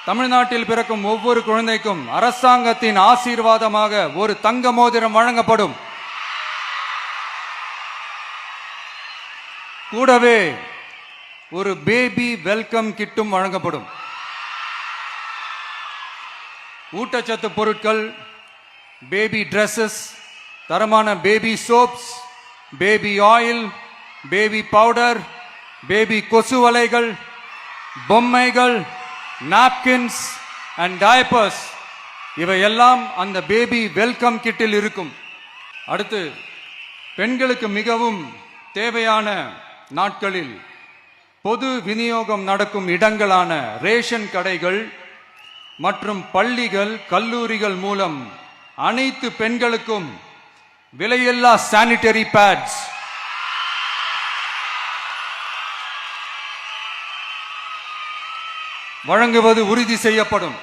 தமிழ்நாட்டில் பிறக்கும் ஒவ்வொரு குழந்தைக்கும் அரசாங்கத்தின் ஆசீர்வாதமாக ஒரு தங்க மோதிரம் வழங்கப்படும். கூடவே ஒரு பேபி வெல்கம் கிட்டும் வழங்கப்படும். ஊட்டச்சத்து பொருட்கள், பேபி டிரெஸ்ஸஸ், தரமான baby soaps, baby oil, baby powder, baby கொசு வலைகள், பொம்மைகள், நாப்கின்ஸ் அண்ட் டயப்பர்ஸ் இவையெல்லாம் அந்த பேபி வெல்கம் கிட்டில் இருக்கும். அடுத்து, பெண்களுக்கு மிகவும் தேவையான நாட்களில் பொது விநியோகம் நடக்கும் இடங்களான ரேஷன் கடைகள் மற்றும் பள்ளிகள், கல்லூரிகள் மூலம் அனைத்து பெண்களுக்கும் விலையில்லா சானிட்டரி பேட்ஸ், வழங்குவது உறுதி செய்யப்படும்.